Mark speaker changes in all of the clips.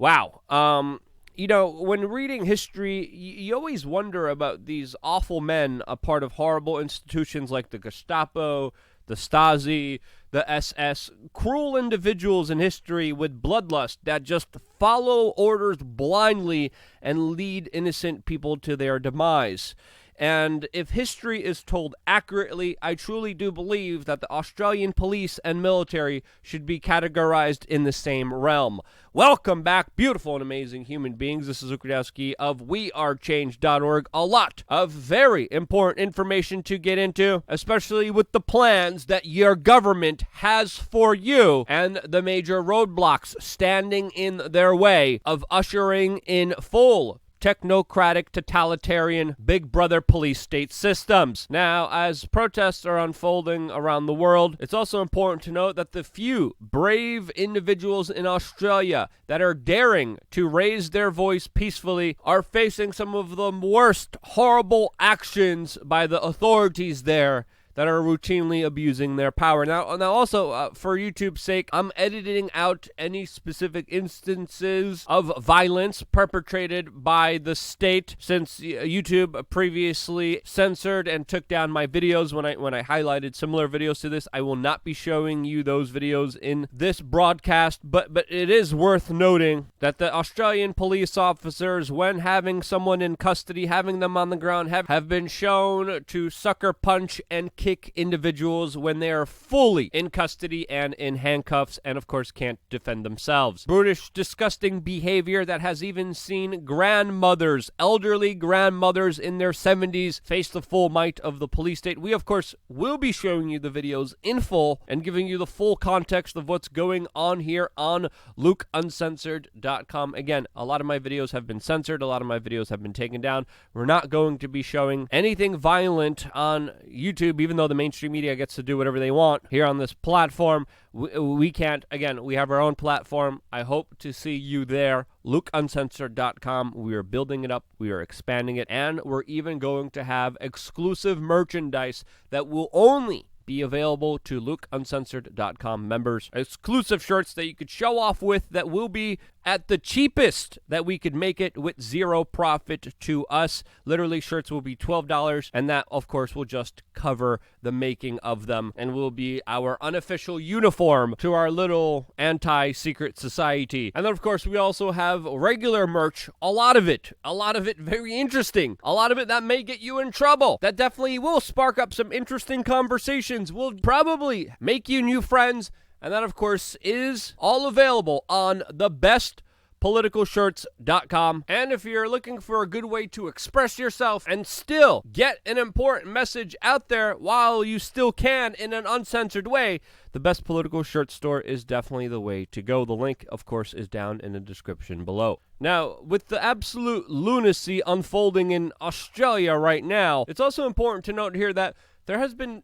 Speaker 1: Wow. When reading history, you always wonder about these awful men, a part of horrible institutions like the Gestapo, the Stasi, the SS, cruel individuals in history with bloodlust that just follow orders blindly and lead innocent people to their demise. And if history is told accurately, I truly do believe that the Australian police and military should be categorized in the same realm. Welcome back, beautiful and amazing human beings. This is Ukradowski of wearechange.org. A lot of very important information to get into, especially with the plans that your government has for you and the major roadblocks standing in their way of ushering in full technocratic, totalitarian, big brother police state systems. Now, as protests are unfolding around the world, it's also important to note that the few brave individuals in Australia that are daring to raise their voice peacefully are facing some of the worst, horrible actions by the authorities there that are routinely abusing their power. Now also, for YouTube's sake, I'm editing out any specific instances of violence perpetrated by the state, since YouTube previously censored and took down my videos when I highlighted similar videos to this. I will not be showing you those videos in this broadcast, but it is worth noting that the Australian police officers, when having someone in custody, having them on the ground, have been shown to sucker punch and kick individuals when they are fully in custody and in handcuffs and, of course, can't defend themselves. Brutish, disgusting behavior that has even seen grandmothers, elderly grandmothers in their 70s, face the full might of the police state. We, of course, will be showing you the videos in full and giving you the full context of what's going on here on Uncensored.com. Again, a lot of my videos have been censored. A lot of my videos have been taken down. We're not going to be showing anything violent on YouTube, even though the mainstream media gets to do whatever they want here on this platform. We can't. Again, we have our own platform. I hope to see you there. LukeUncensored.com. We are building it up. We are expanding it. And we're even going to have exclusive merchandise that will only be available to LukeUncensored.com members. Exclusive shirts that you could show off with that will be at the cheapest that we could make it with zero profit to us. Literally, shirts will be $12, and that, of course, will just cover the making of them and will be our unofficial uniform to our little anti-secret society. And then, of course, we also have regular merch, a lot of it very interesting, a lot of it that may get you in trouble, that definitely will spark up some interesting conversations, will probably make you new friends. And that, of course, is all available on thebestpoliticalshirts.com. And if you're looking for a good way to express yourself and still get an important message out there while you still can in an uncensored way, the Best Political Shirt store is definitely the way to go. The link, of course, is down in the description below. Now, with the absolute lunacy unfolding in Australia right now, it's also important to note here that there has been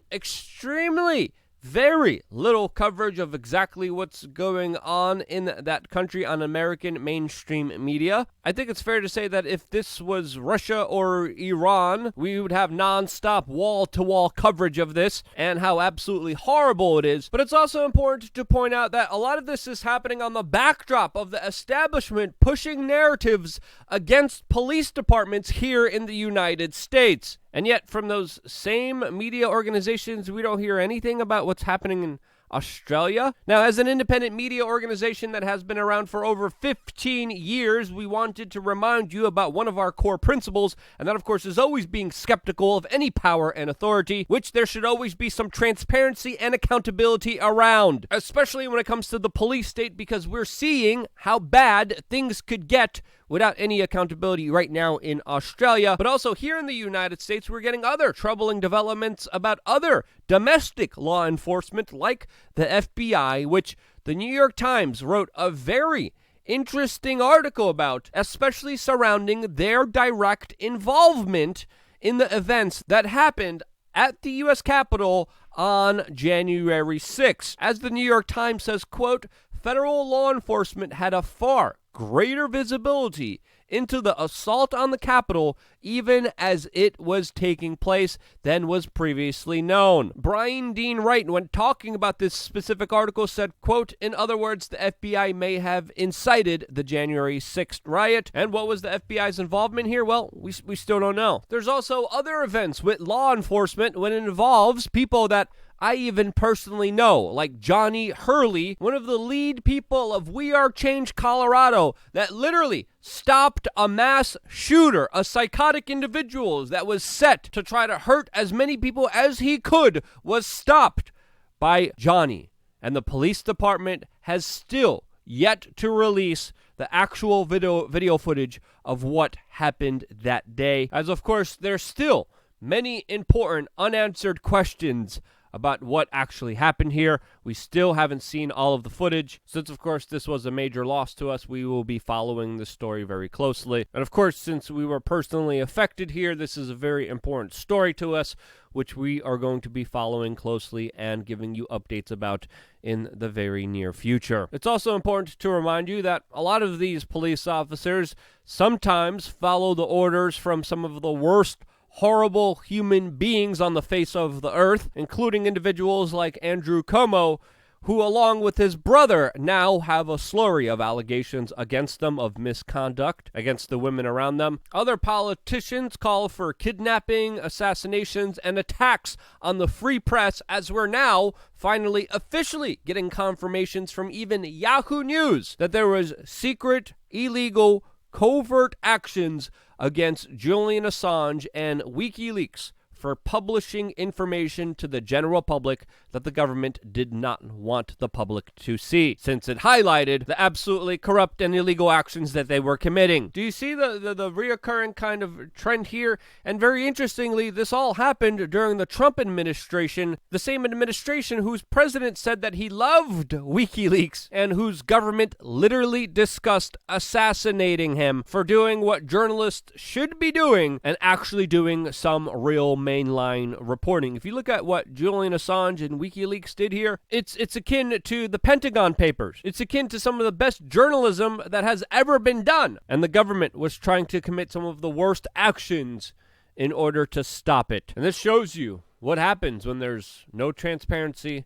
Speaker 1: very little coverage of exactly what's going on in that country on American mainstream media. I think it's fair to say that if this was Russia or Iran, we would have non-stop wall-to-wall coverage of this and how absolutely horrible it is. But it's also important to point out that a lot of this is happening on the backdrop of the establishment pushing narratives against police departments here in the United States. And yet, from those same media organizations, we don't hear anything about what's happening in Australia. Now, as an independent media organization that has been around for over 15 years, we wanted to remind you about one of our core principles, and that, of course, is always being skeptical of any power and authority, which there should always be some transparency and accountability around, especially when it comes to the police state, because we're seeing how bad things could get without any accountability right now in Australia. But also here in the United States, we're getting other troubling developments about other domestic law enforcement like the FBI, which the New York Times wrote a very interesting article about, especially surrounding their direct involvement in the events that happened at the U.S. Capitol on January 6th. As the New York Times says, quote, federal law enforcement had a far greater visibility into the assault on the Capitol even as it was taking place than was previously known. Brian Dean Wright, when talking about this specific article, said, quote, "In other words, the FBI may have incited the January 6th riot." And what was the FBI's involvement here? Well, we still don't know. There's also other events with law enforcement when it involves people that I even personally know, like Johnny Hurley, one of the lead people of We Are Change Colorado, that literally stopped a mass shooter, a psychotic individual that was set to try to hurt as many people as he could, was stopped by Johnny. And the police department has still yet to release the actual video footage of what happened that day, as of course there's still many important unanswered questions about what actually happened here. We still haven't seen all of the footage. Since, of course, this was a major loss to us, we will be following the story very closely. And, of course, since we were personally affected here, this is a very important story to us, which we are going to be following closely and giving you updates about in the very near future. It's also important to remind you that a lot of these police officers sometimes follow the orders from some of the worst horrible human beings on the face of the earth, including individuals like Andrew Cuomo, who, along with his brother, now have a slurry of allegations against them of misconduct against the women around them. Other politicians call for kidnapping, assassinations, and attacks on the free press, as we're now finally officially getting confirmations from even Yahoo News that there was secret, illegal, covert actions against Julian Assange and WikiLeaks for publishing information to the general public that the government did not want the public to see, since it highlighted the absolutely corrupt and illegal actions that they were committing. Do you see the reoccurring kind of trend here? And very interestingly, this all happened during the Trump administration, the same administration whose president said that he loved WikiLeaks and whose government literally discussed assassinating him for doing what journalists should be doing and actually doing some real mainline reporting. If you look at what Julian Assange and WikiLeaks did here, it's akin to the Pentagon Papers. It's akin to some of the best journalism that has ever been done. And the government was trying to commit some of the worst actions in order to stop it. And this shows you what happens when there's no transparency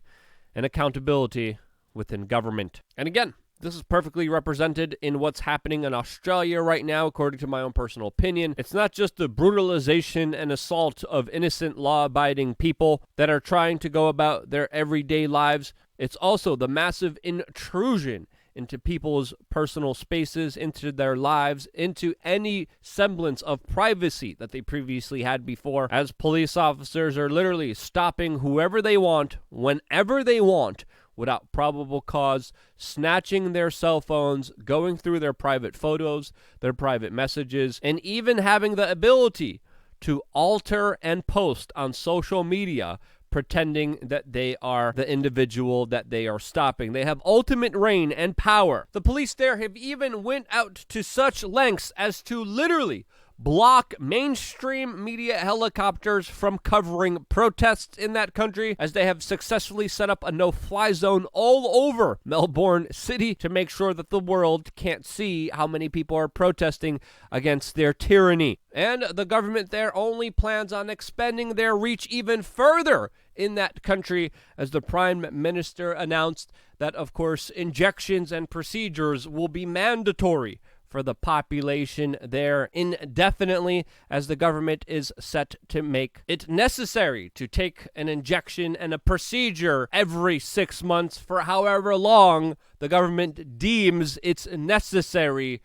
Speaker 1: and accountability within government. And again, this is perfectly represented in what's happening in Australia right now, according to my own personal opinion. It's not just the brutalization and assault of innocent law-abiding people that are trying to go about their everyday lives. It's also the massive intrusion into people's personal spaces, into their lives, into any semblance of privacy that they previously had before, as police officers are literally stopping whoever they want, whenever they want, without probable cause, snatching their cell phones, going through their private photos, their private messages, and even having the ability to alter and post on social media, pretending that they are the individual that they are stopping. They have ultimate reign and power. The police there have even went out to such lengths as to literally block mainstream media helicopters from covering protests in that country, as they have successfully set up a no-fly zone all over Melbourne City to make sure that the world can't see how many people are protesting against their tyranny. And the government there only plans on expanding their reach even further in that country, as the Prime Minister announced that, of course, injections and procedures will be mandatory for the population there indefinitely, as the government is set to make it necessary to take an injection and a procedure every 6 months for however long the government deems it's necessary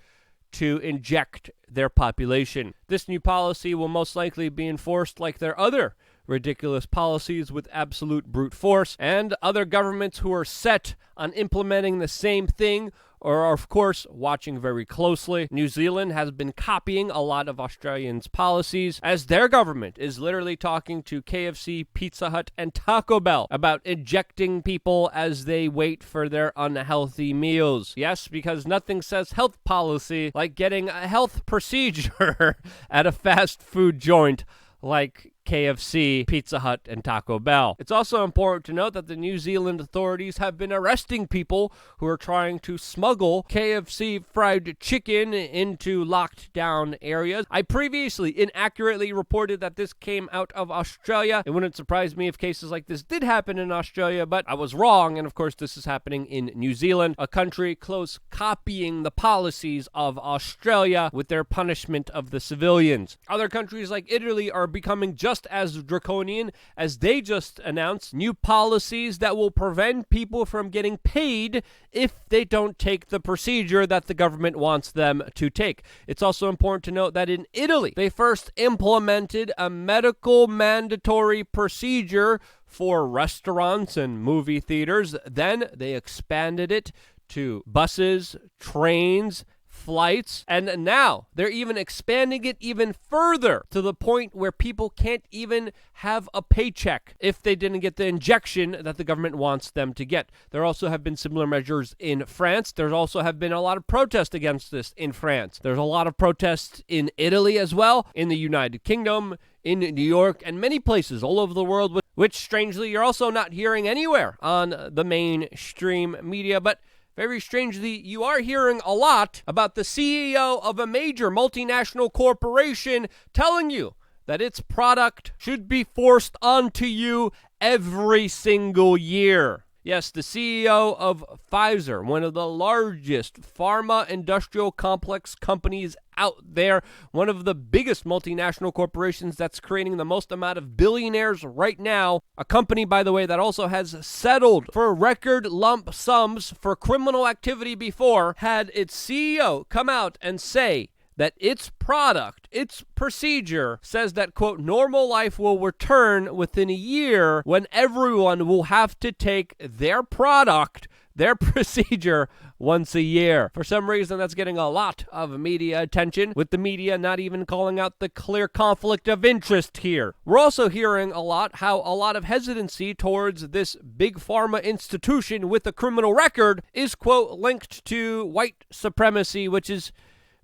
Speaker 1: to inject their population. This new policy will most likely be enforced like their other ridiculous policies with absolute brute force, and other governments who are set on implementing the same thing are, of course, watching very closely. New Zealand has been copying a lot of Australians' policies, as their government is literally talking to KFC, Pizza Hut, and Taco Bell about injecting people as they wait for their unhealthy meals. Yes, because nothing says health policy like getting a health procedure at a fast food joint like KFC, Pizza Hut, and Taco Bell. It's also important to note that the New Zealand authorities have been arresting people who are trying to smuggle KFC fried chicken into locked down areas. I previously inaccurately reported that this came out of Australia. It wouldn't surprise me if cases like this did happen in Australia, but I was wrong, and of course this is happening in New Zealand, a country close copying the policies of Australia with their punishment of the civilians. Other countries like Italy are becoming just as draconian, as they just announced new policies that will prevent people from getting paid if they don't take the procedure that the government wants them to take. It's also important to note that in Italy, they first implemented a medical mandatory procedure for restaurants and movie theaters. Then they expanded it to buses, trains, flights, and now they're even expanding it even further to the point where people can't even have a paycheck if they didn't get the injection that the government wants them to get. There also have been similar measures in France. There also have been a lot of protest against this in France. There's a lot of protests in Italy as well, in the United Kingdom, in New York, and many places all over the world, which strangely you're also not hearing anywhere on the mainstream media. But very strangely, you are hearing a lot about the CEO of a major multinational corporation telling you that its product should be forced onto you every single year. Yes, the CEO of Pfizer, one of the largest pharma industrial complex companies out there, one of the biggest multinational corporations that's creating the most amount of billionaires right now, a company, by the way, that also has settled for record lump sums for criminal activity before, had its CEO come out and say that its product, its procedure, says that, quote, normal life will return within a year when everyone will have to take their product, their procedure, once a year. For some reason, that's getting a lot of media attention, with the media not even calling out the clear conflict of interest here. We're also hearing a lot of hesitancy towards this big pharma institution with a criminal record is, quote, linked to white supremacy, which is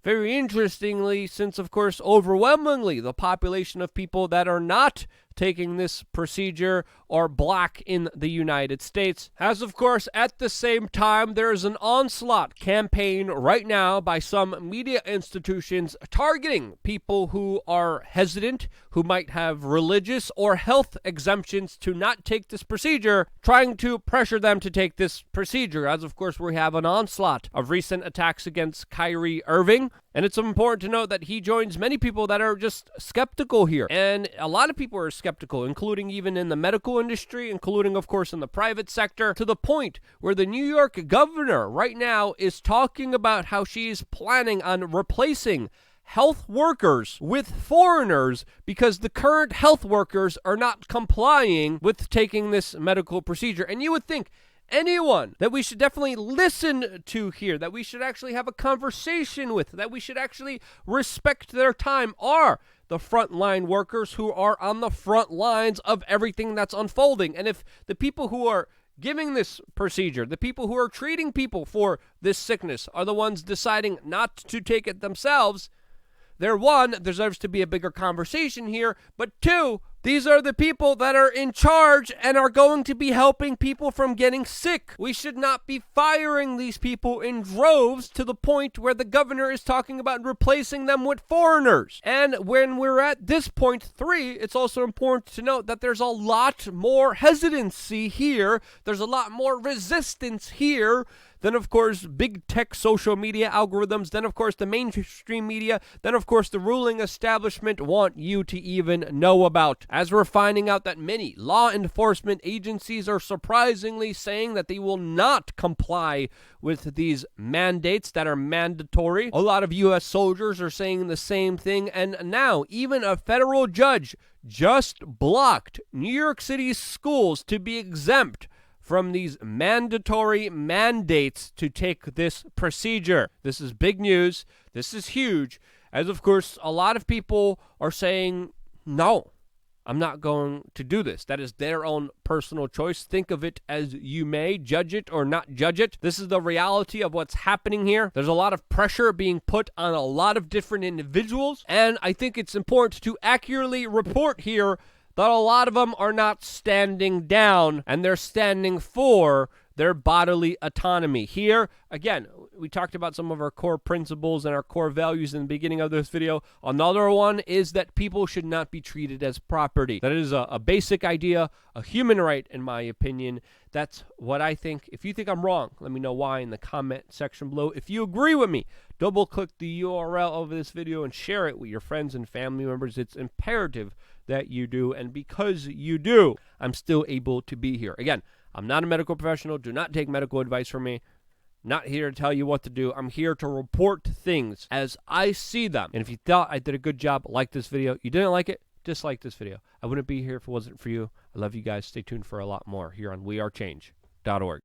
Speaker 1: very interestingly, since, of course, overwhelmingly the population of people that are not taking this procedure are black in the United States. As, of course, at the same time, there is an onslaught campaign right now by some media institutions targeting people who are hesitant, who might have religious or health exemptions to not take this procedure, trying to pressure them to take this procedure. As, of course, we have an onslaught of recent attacks against Kyrie Irving. And it's important to note that he joins many people that are just skeptical here. And a lot of people are skeptical, including even in the medical industry, including, of course, in the private sector, to the point where the New York governor right now is talking about how she's planning on replacing health workers with foreigners because the current health workers are not complying with taking this medical procedure. And you would think anyone that we should definitely listen to here, that we should actually have a conversation with, that we should actually respect their time are the frontline workers who are on the front lines of everything that's unfolding. And if the people who are giving this procedure, the people who are treating people for this sickness are the ones deciding not to take it themselves, there, one, deserves to be a bigger conversation here, but two, these are the people that are in charge and are going to be helping people from getting sick. We should not be firing these people in droves to the point where the governor is talking about replacing them with foreigners. And when we're at this point 3, it's also important to note that there's a lot more hesitancy here. There's a lot more resistance here than, of course, big tech social media algorithms, then, of course, the mainstream media, then, of course, the ruling establishment want you to even know about. As we're finding out that many law enforcement agencies are surprisingly saying that they will not comply with these mandates that are mandatory. A lot of U.S. soldiers are saying the same thing, and now even a federal judge just blocked New York City's schools to be exempt from these mandatory mandates to take this procedure. This is big news. This is huge. As, of course, a lot of people are saying, no, I'm not going to do this. That is their own personal choice. Think of it as you may. Judge it or not judge it. This is the reality of what's happening here. There's a lot of pressure being put on a lot of different individuals, and I think it's important to accurately report here that a lot of them are not standing down, and they're standing for their bodily autonomy. Here, again, we talked about some of our core principles and our core values in the beginning of this video. Another one is that people should not be treated as property. That is a basic idea, a human right, in my opinion. That's what I think. If you think I'm wrong, let me know why in the comment section below. If you agree with me, double-click the URL of this video and share it with your friends and family members. It's imperative that you do, and because you do, I'm still able to be here. Again, I'm not a medical professional. Do not take medical advice from me. Not here to tell you what to do. I'm here to report things as I see them. And if you thought I did a good job, like this video. You didn't like it, dislike this video. I wouldn't be here if it wasn't for you. I love you guys. Stay tuned for a lot more here on wearechange.org.